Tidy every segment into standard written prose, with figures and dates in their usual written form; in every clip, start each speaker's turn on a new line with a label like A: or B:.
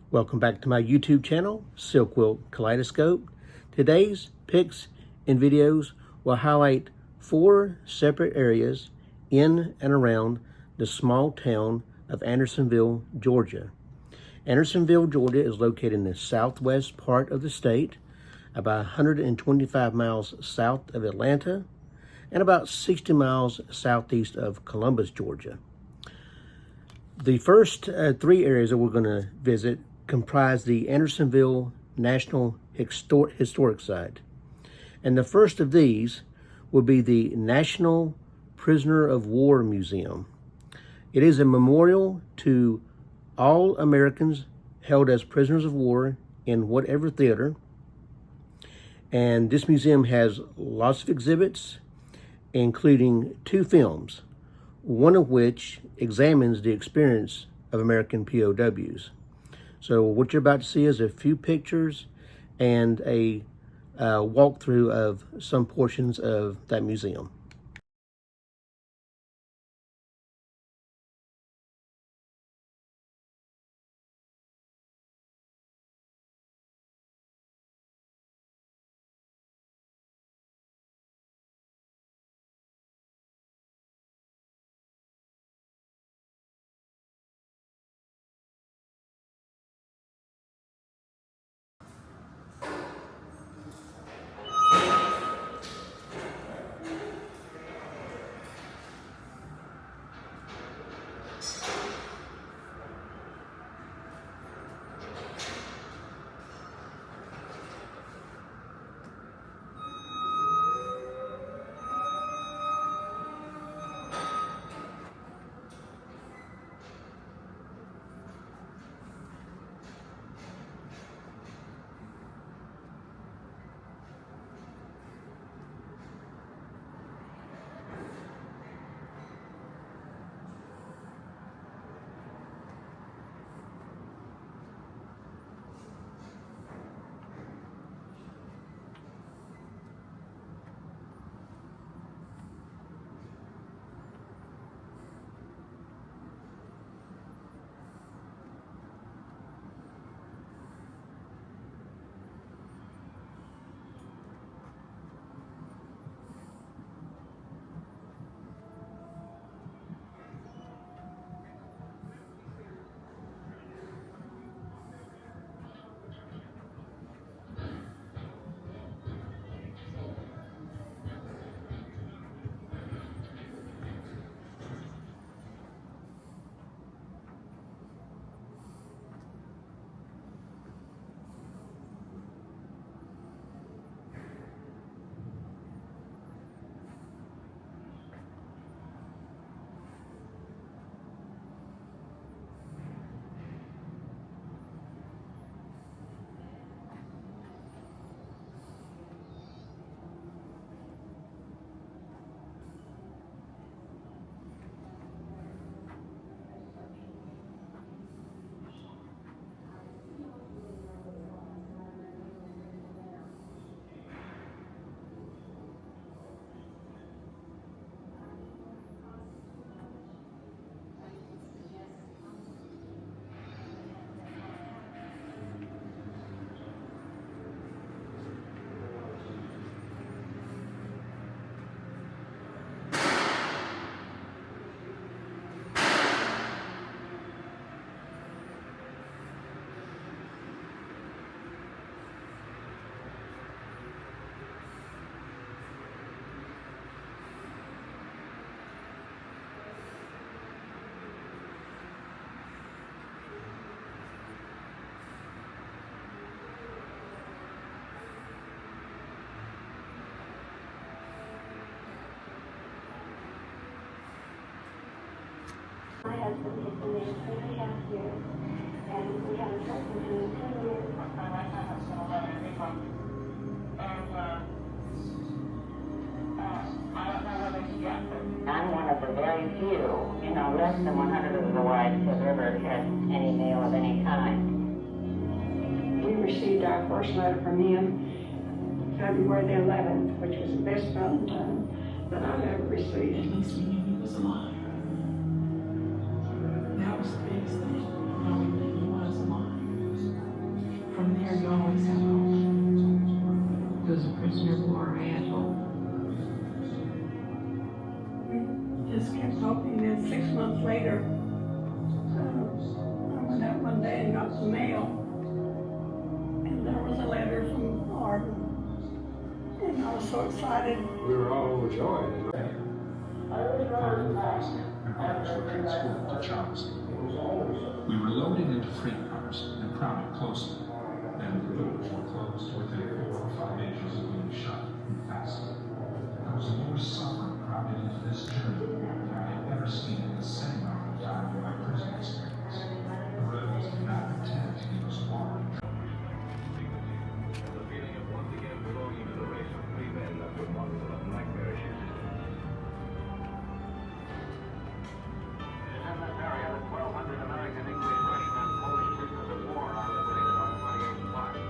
A: Welcome back to my YouTube channel, Silk Quilt Kaleidoscope. Today's pics and videos will highlight 4 separate areas in and around the small town of Andersonville, Georgia. Andersonville, Georgia is located in the southwest part of the state, about 125 miles south of Atlanta, and about 60 miles southeast of Columbus, Georgia. The first 3 areas that we're going to visit comprise the Andersonville National Historic Site. And the first of these will be the National Prisoner of War Museum. It is a memorial to all Americans held as prisoners of war in whatever theater. And this museum has lots of exhibits, including 2 films, one of which examines the experience of American POWs. So what you're about to see is a few pictures and a walkthrough of some portions of that museum.
B: My husband has been there 3.5 years, and we had a son for 2 years. My lifetime has been 11 months. And I don't know whether he got it. I'm one of the very few, less than 100 of the wives have ever had any mail of any kind. We received our first letter from him February the 11th, which was the best Valentine that I've ever received.
C: At least we knew he was alive. That was the biggest thing, knowing that he was alive.
B: there you always have hope. He was a prisoner of war, I had hope. We just kept hoping. Then 6 months later, I went out one day and got the mail, and there was a letter from Arden, and I was so excited.
C: We were all overjoyed. Following the Boston and others were transported to Charleston. We were loaded into freight cars and crowded closely. Then the doors were closed within 4 or 5 inches of being shut and fastened. There was more suffering crowded into this journey than I had ever seen in the same amount of time in my prison experience. The rebels did not pretend to give us water.
D: The feeling of once again belonging to the race of free men that would once have nightmarish existence. In this area, 1,200 American, English, Russian, and Polish prisoners of war are liberated on 28 March.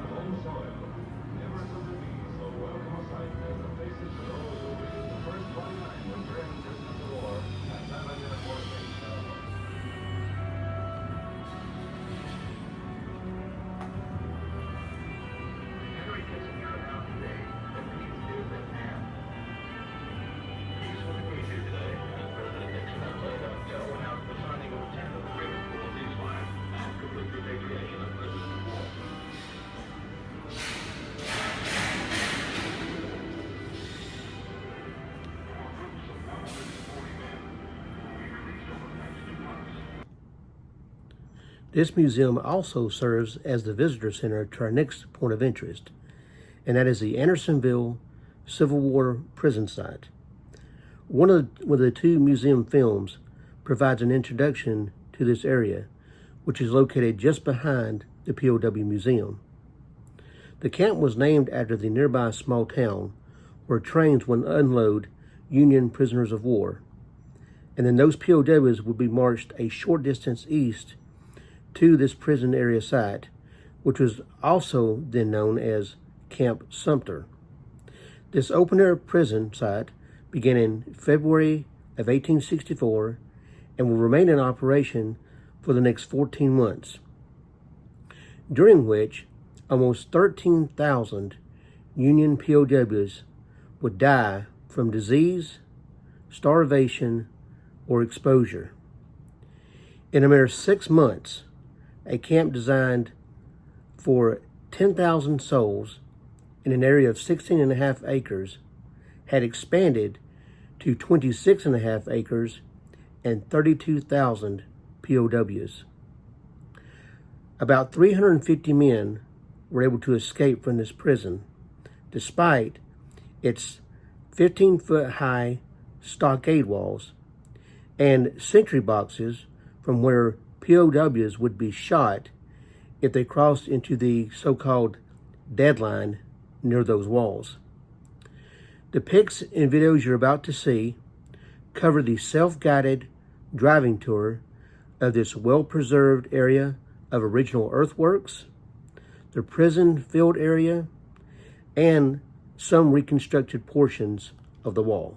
D: Home soil. Never could it be so welcome a sight as the faces of those who witnessed the first 29 winter and prisoners of war at Salmon Air Force Base, Illinois. Henry Kissinger announced today that peace is at hand. Peace was agreed to today, and President Nixon and President Joe announced the signing of a tentative agreement for a ceasefire and complete repatriation of prisoners of war.
A: This museum also serves as the visitor center to our next point of interest, and that is the Andersonville Civil War prison site. One of the two museum films provides an introduction to this area, which is located just behind the POW Museum. The camp was named after the nearby small town where trains would unload Union prisoners of war, and then those POWs would be marched a short distance east to this prison area site, which was also then known as Camp Sumter. This open-air prison site began in February of 1864 and will remain in operation for the next 14 months, during which almost 13,000 Union POWs would die from disease, starvation, or exposure. In a mere 6 months, a camp designed for 10,000 souls in an area of 16.5 acres had expanded to 26.5 acres and 32,000 POWs. About 350 men were able to escape from this prison, despite its 15-foot high stockade walls and sentry boxes from where POWs would be shot if they crossed into the so-called deadline near those walls. The pics and videos you're about to see cover the self-guided driving tour of this well-preserved area of original earthworks, the prison field area, and some reconstructed portions of the wall.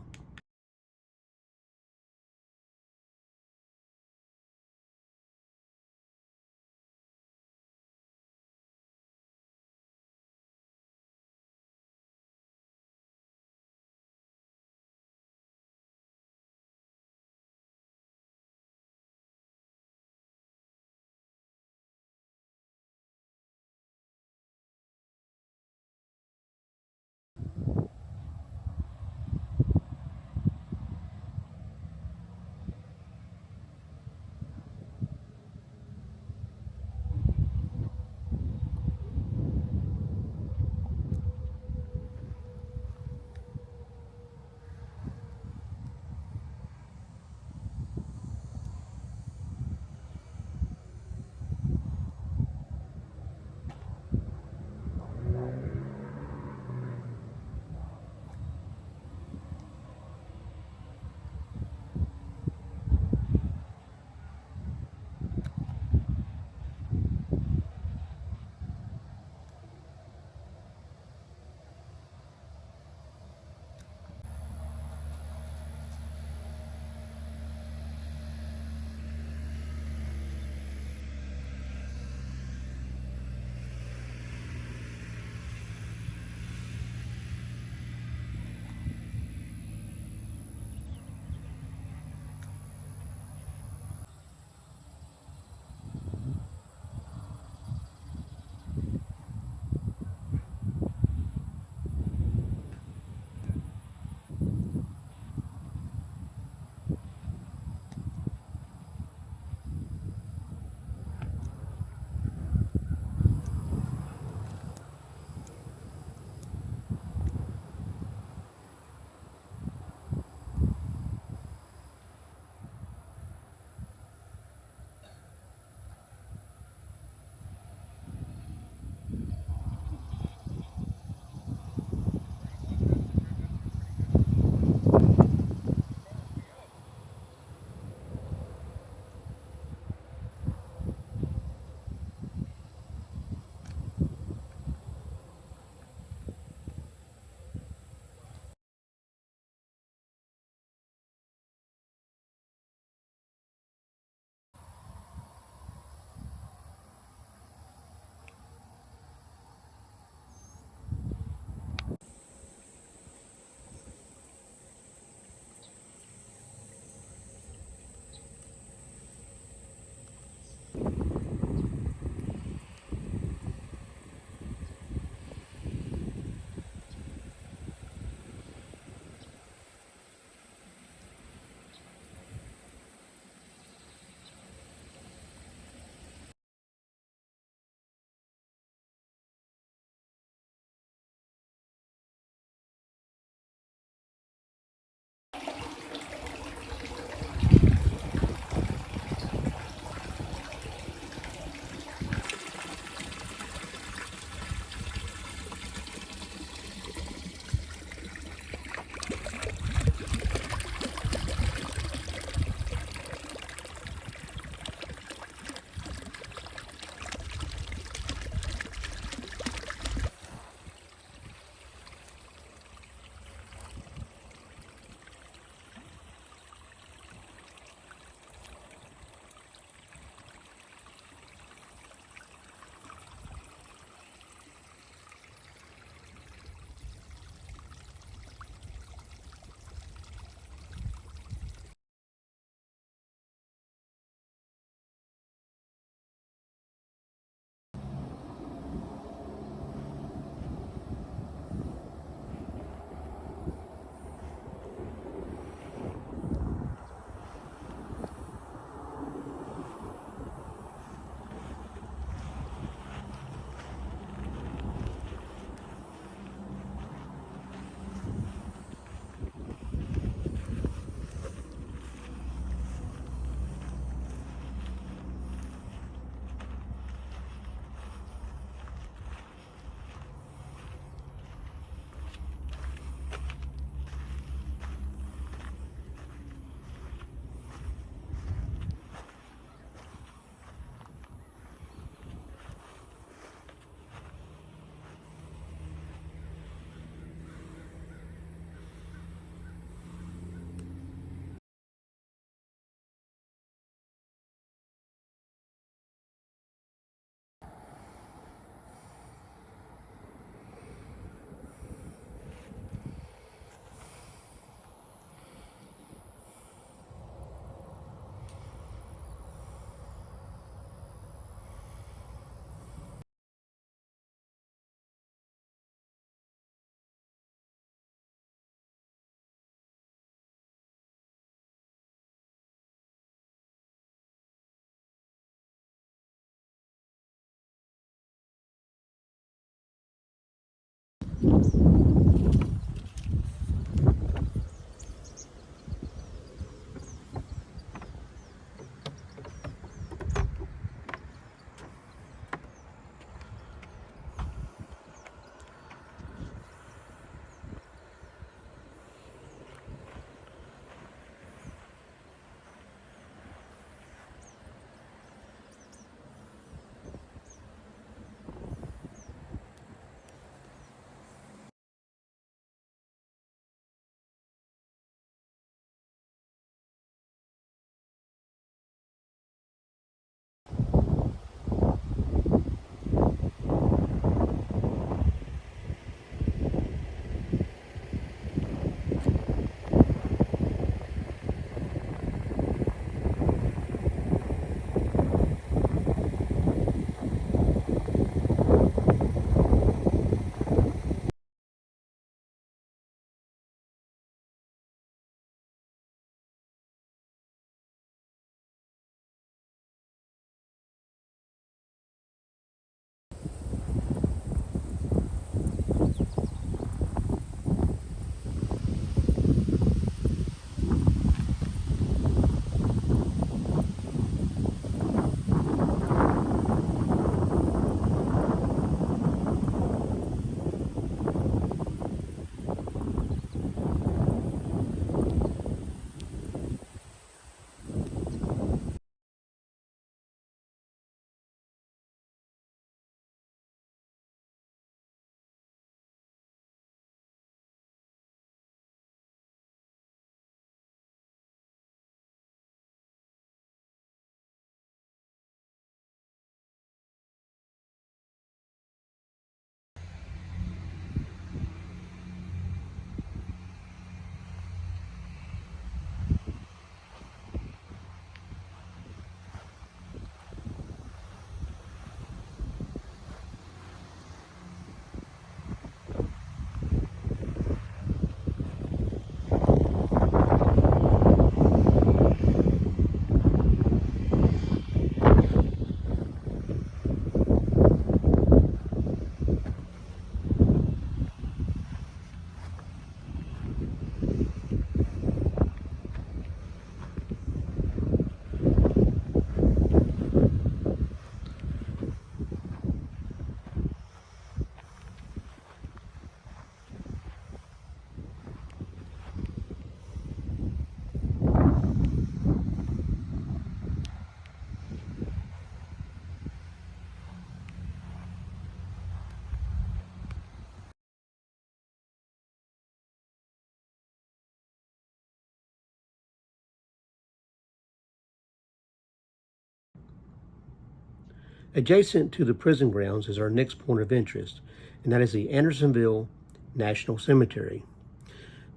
A: Adjacent to the prison grounds is our next point of interest, and that is the Andersonville National Cemetery.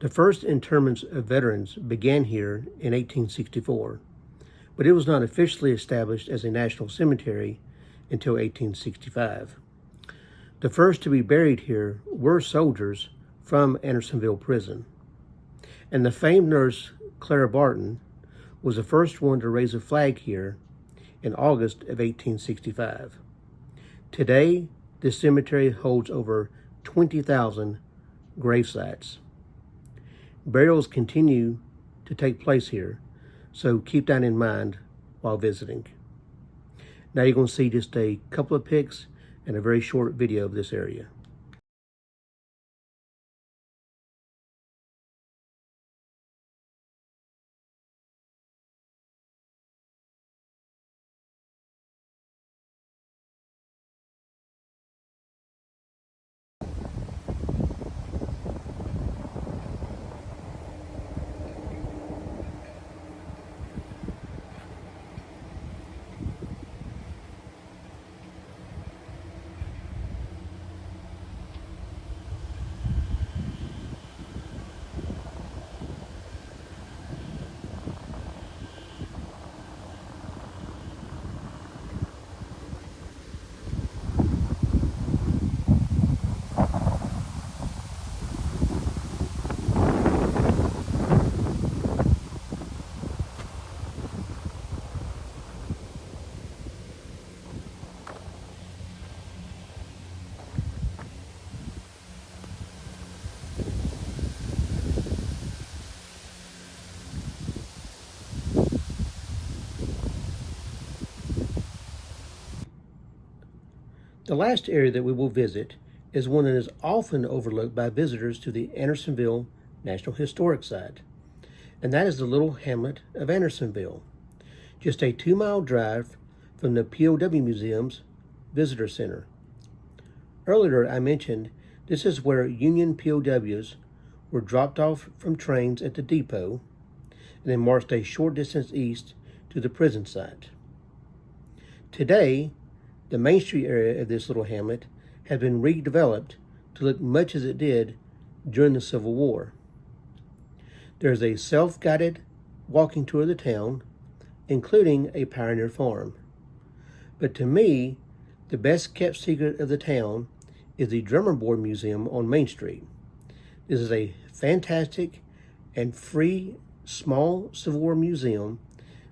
A: The first interments of veterans began here in 1864, but it was not officially established as a national cemetery until 1865. The first to be buried here were soldiers from Andersonville Prison, and the famed nurse Clara Barton was the first one to raise a flag here in August of 1865. Today, this cemetery holds over 20,000 grave sites. Burials continue to take place here, so keep that in mind while visiting. Now you're going to see just a couple of pics and a very short video of this area. The last area that we will visit is one that is often overlooked by visitors to the Andersonville National Historic Site, and that is the little hamlet of Andersonville, just a 2-mile drive from the POW Museum's Visitor Center. Earlier I mentioned this is where Union POWs were dropped off from trains at the depot and then marched a short distance east to the prison site. Today, the Main Street area of this little hamlet has been redeveloped to look much as it did during the Civil War. There is a self-guided walking tour of the town, including a pioneer farm. But to me, the best kept secret of the town is the Drummer Board Museum on Main Street. This is a fantastic and free small Civil War museum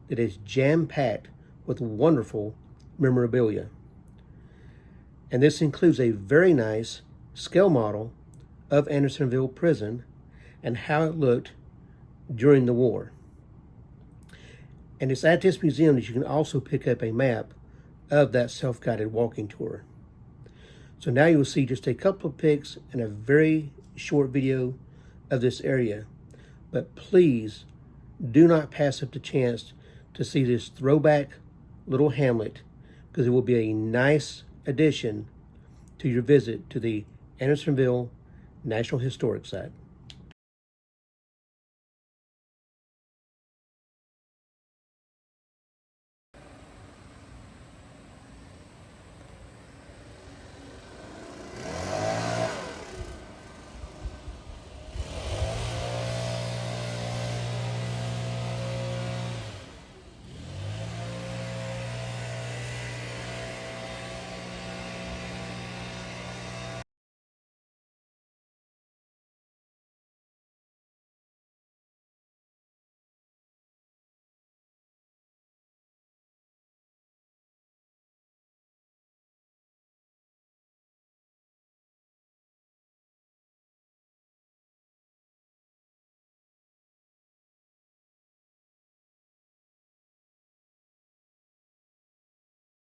A: that is jam-packed with wonderful memorabilia. And this includes a very nice scale model of Andersonville Prison and how it looked during the war. And it's at this museum that you can also pick up a map of that self-guided walking tour. So now you will see just a couple of pics and a very short video of this area. But please do not pass up the chance to see this throwback little hamlet, because it will be a nice addition to your visit to the Andersonville National Historic Site.